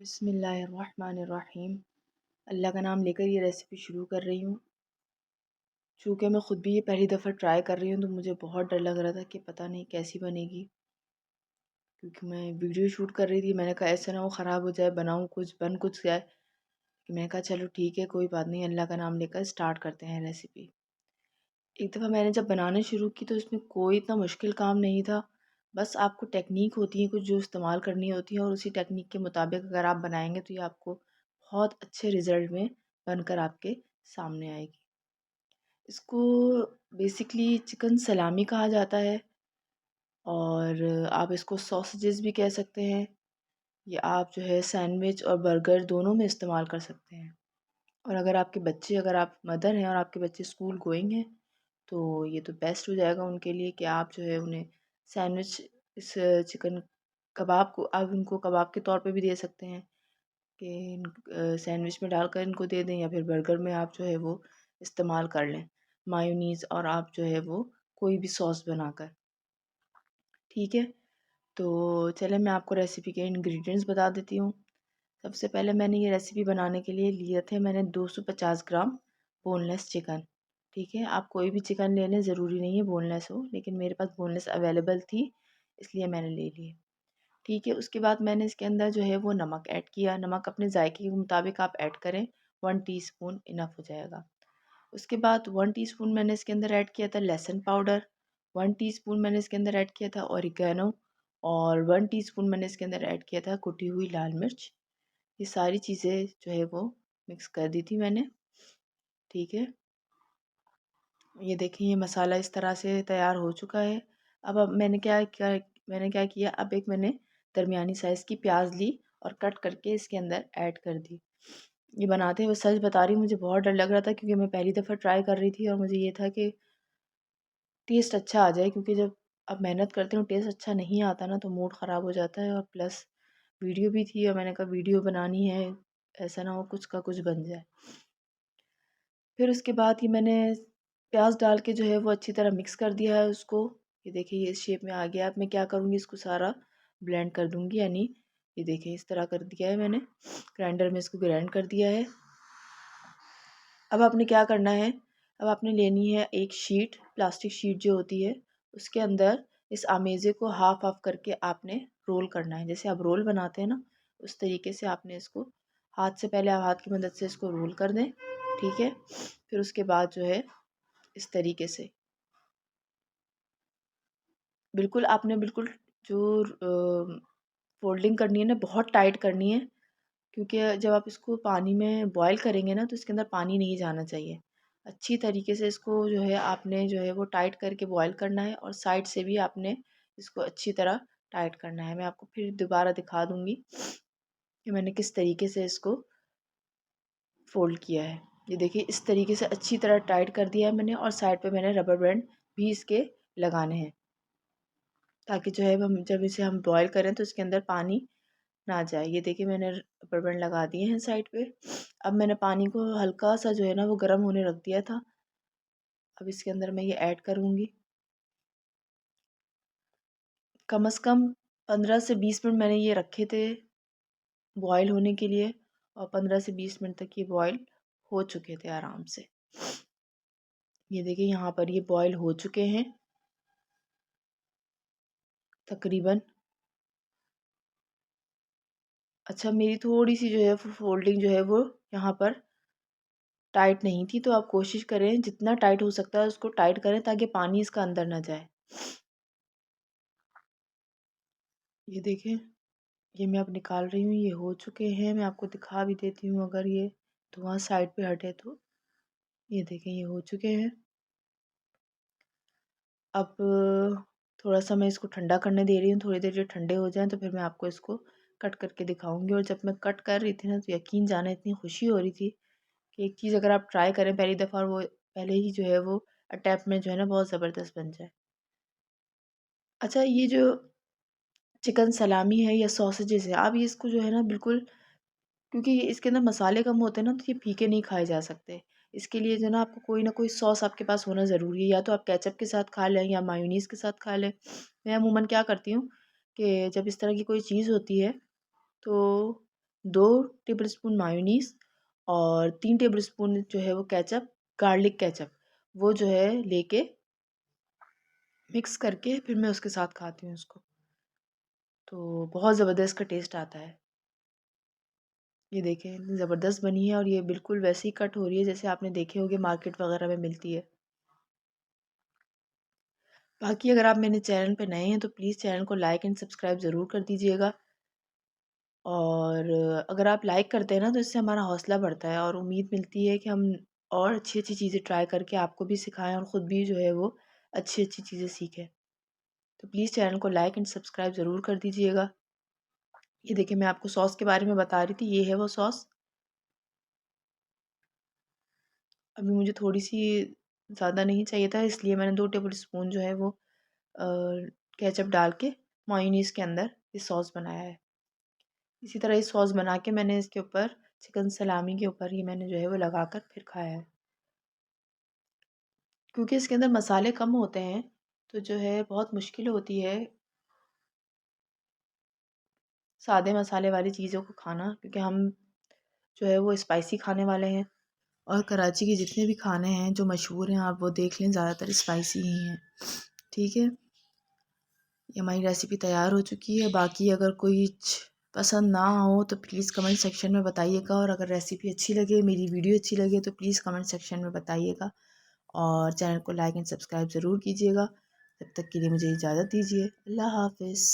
बिस्मिल्लाहिर्रहमानिर्रहीम। अल्लाह का नाम लेकर ये रेसिपी शुरू कर रही हूँ। चूँकि मैं ख़ुद भी ये पहली दफ़ा ट्राई कर रही हूँ तो मुझे बहुत डर लग रहा था कि पता नहीं कैसी बनेगी, क्योंकि मैं वीडियो शूट कर रही थी। मैंने कहा ऐसा ना हो ख़राब हो जाए, बनाऊँ कुछ बन कुछ जाए। मैंने कहा चलो ठीक है, कोई बात नहीं, अल्लाह का नाम लेकर स्टार्ट करते हैं रेसिपी। एक दफ़ा मैंने जब बनाना शुरू की तो इसमें कोई इतना मुश्किल काम नहीं था। बस आपको टेक्निक होती है कुछ जो इस्तेमाल करनी होती है, और उसी टेक्निक के मुताबिक अगर आप बनाएंगे तो ये आपको बहुत अच्छे रिज़ल्ट में बनकर आपके सामने आएगी। इसको बेसिकली चिकन सलामी कहा जाता है, और आप इसको सॉसेजेस भी कह सकते हैं। ये आप जो है सैंडविच और बर्गर दोनों में इस्तेमाल कर सकते हैं। और अगर आप मदर हैं और आपके बच्चे स्कूल गोइंग हैं तो ये तो बेस्ट हो जाएगा उनके लिए कि आप जो है उन्हें सैंडविच, इस चिकन कबाब को आप उनको कबाब के तौर पे भी दे सकते हैं कि सैंडविच में डालकर इनको दे दें, या फिर बर्गर में आप जो है वो इस्तेमाल कर लें मायोनीज़, और आप जो है वो कोई भी सॉस बनाकर। ठीक है, तो चले मैं आपको रेसिपी के इंग्रेडिएंट्स बता देती हूँ। सबसे पहले मैंने ये रेसिपी बनाने के लिए लिए थे मैंने 250 ग्राम बोनलेस चिकन। ठीक है, आप कोई भी चिकन ले लें, ज़रूरी नहीं है बोनलेस हो, लेकिन मेरे पास बोनलेस अवेलेबल थी इसलिए मैंने ले लिए। ठीक है, उसके बाद मैंने इसके अंदर जो है वो नमक ऐड किया। नमक अपने जायके के मुताबिक आप ऐड करें, 1 टीस्पून इनफ हो जाएगा। उसके बाद 1 टीस्पून मैंने इसके अंदर ऐड किया था लहसुन पाउडर, 1 टीस्पून मैंने इसके अंदर ऐड किया था ऑरिगेनो, और 1 टीस्पून मैंने इसके अंदर ऐड किया था कुटी हुई लाल मिर्च। ये सारी चीज़ें जो है वो मिक्स कर दी थी मैंने। ठीक है, ये देखिए ये मसाला इस तरह से तैयार हो चुका है। अब मैंने क्या किया, अब एक मैंने दरमियानी साइज़ की प्याज ली और कट करके इसके अंदर ऐड कर दी। ये बनाते हुए सच बता रही हूँ, मुझे बहुत डर लग रहा था क्योंकि मैं पहली दफ़ा ट्राई कर रही थी, और मुझे ये था कि टेस्ट अच्छा आ जाए, क्योंकि जब आप मेहनत करते हो टेस्ट अच्छा नहीं आता ना तो मूड ख़राब हो जाता है। और प्लस वीडियो भी थी और मैंने कहा वीडियो बनानी है, ऐसा ना हो कुछ का कुछ बन जाए। फिर उसके बाद ये मैंने प्याज डाल के जो है वो अच्छी तरह मिक्स कर दिया है उसको। ये देखिए ये इस शेप में आ गया। अब मैं क्या करूँगी, इसको सारा ब्लेंड कर दूँगी, यानी ये देखिए इस तरह कर दिया है मैंने, ग्राइंडर में इसको ग्राइंड कर दिया है। अब आपने क्या करना है, अब आपने लेनी है एक शीट, प्लास्टिक शीट जो होती है, उसके अंदर इस आमेज़े को हाफ हाफ करके आपने रोल करना है। जैसे आप रोल बनाते हैं ना, उस तरीके से आपने इसको हाथ से, पहले आप हाथ की मदद से इसको रोल कर दें। ठीक है, फिर उसके बाद जो है इस तरीके से बिल्कुल आपने बिल्कुल जो फोल्डिंग करनी है ना, बहुत टाइट करनी है, क्योंकि जब आप इसको पानी में बॉईल करेंगे ना तो इसके अंदर पानी नहीं जाना चाहिए। अच्छी तरीके से इसको जो है आपने जो है वो टाइट करके बॉईल करना है, और साइड से भी आपने इसको अच्छी तरह टाइट करना है। मैं आपको फिर दोबारा दिखा दूँगी कि मैंने किस तरीके से इसको फ़ोल्ड किया है। ये देखिए इस तरीके से अच्छी तरह टाइट कर दिया है मैंने, और साइड पे मैंने रबर बैंड भी इसके लगाने हैं, ताकि जो है हम जब इसे हम बॉईल करें तो इसके अंदर पानी ना जाए। ये देखिए मैंने रबर बैंड लगा दिए हैं साइड पे। अब मैंने पानी को हल्का सा जो है ना वो गर्म होने रख दिया था। अब इसके अंदर मैं ये ऐड करूँगी। कम से कम 15 से 20 मिनट मैंने ये रखे थे बॉईल होने के लिए, और 15 से 20 मिनट तक ये बॉईल हो चुके थे आराम से। ये देखिए यहाँ पर ये बॉईल हो चुके हैं तकरीबन। अच्छा, मेरी थोड़ी सी जो है फोल्डिंग जो है वो यहाँ पर टाइट नहीं थी, तो आप कोशिश करें जितना टाइट हो सकता है उसको टाइट करें, ताकि पानी इसका अंदर ना जाए। ये देखें, ये मैं अब निकाल रही हूँ, ये हो चुके हैं। मैं आपको दिखा भी देती हूँ अगर ये धुआं साइड पे हटे तो। ये देखें ये हो चुके हैं। अब थोड़ा सा मैं इसको ठंडा करने दे रही हूँ, थोड़ी देर जब ठंडे हो जाएं तो फिर मैं आपको इसको कट करके दिखाऊंगी। और जब मैं कट कर रही थी ना तो यकीन जाने इतनी खुशी हो रही थी कि एक चीज़ अगर आप ट्राई करें पहली दफ़ा, और वो पहले ही जो है वो अटैम्प्ट में जो है ना बहुत ज़बरदस्त बन जाए। अच्छा, ये जो चिकन सलामी है या सॉसेजेस है, आप ये इसको जो है ना बिल्कुल, क्योंकि ये इसके अंदर मसाले कम होते हैं ना तो ये फीके नहीं खाए जा सकते। इसके लिए जो है ना आपको कोई ना कोई सॉस आपके पास होना ज़रूरी है, या तो आप केचप के साथ खा लें या मायोनीज़ के साथ खा लें। मैं अमूमन क्या करती हूँ कि जब इस तरह की कोई चीज़ होती है तो 2 टेबलस्पून मायोनीज़ और 3 टेबलस्पून जो है वो केचप, गार्लिक केचप, वो जो है लेके मिक्स करके फिर मैं उसके साथ खाती हूँ उसको। तो बहुत ज़बरदस्त का टेस्ट आता है। ये देखें इतनी ज़बरदस्त बनी है और ये बिल्कुल वैसे ही कट हो रही है जैसे आपने देखे होंगे मार्केट वगैरह में मिलती है। बाकी अगर आप मेरे चैनल पे नए हैं तो प्लीज़ चैनल को लाइक एंड सब्सक्राइब ज़रूर कर दीजिएगा। और अगर आप लाइक करते हैं ना तो इससे हमारा हौसला बढ़ता है और उम्मीद मिलती है कि हम और अच्छी-अच्छी चीज़ें ट्राई करके आपको भी सिखाएँ और ख़ुद भी जो है वो अच्छी-अच्छी चीज़ें सीखें। तो प्लीज़ चैनल को लाइक एंड सब्सक्राइब ज़रूर कर दीजिएगा। ये देखिए मैं आपको सॉस के बारे में बता रही थी, ये है वो सॉस। अभी मुझे थोड़ी-सी ज़्यादा नहीं चाहिए था इसलिए मैंने 2 टेबल स्पून जो है वो अ, केचप डाल के मेयोनीज़ के अंदर ये सॉस बनाया है। इसी तरह ये सॉस बना के मैंने इसके ऊपर चिकन सलामी के ऊपर ही मैंने जो है वो लगाकर फिर खाया है। क्योंकि इसके अंदर मसाले कम होते हैं, तो जो है बहुत मुश्किल होती है सादे मसाले वाली चीज़ों को खाना क्योंकि हम जो है वो स्पाइसी खाने वाले हैं और कराची के जितने भी खाने हैं जो मशहूर हैं आप वो देख लें ज़्यादातर स्पाइसी ही हैं। ठीक है? ये हमारी रेसिपी तैयार हो चुकी है। बाकी अगर कोई पसंद ना हो तो प्लीज़ कमेंट सेक्शन में बताइएगा और अगर रेसिपी अच्छी लगे, मेरी वीडियो अच्छी लगे तो प्लीज़ कमेंट सेक्शन में बताइएगा और चैनल को लाइक एंड सब्सक्राइब ज़रूर कीजिएगा। तब तक के लिए मुझे इजाज़त दीजिए। अल्लाह हाफ़िज़।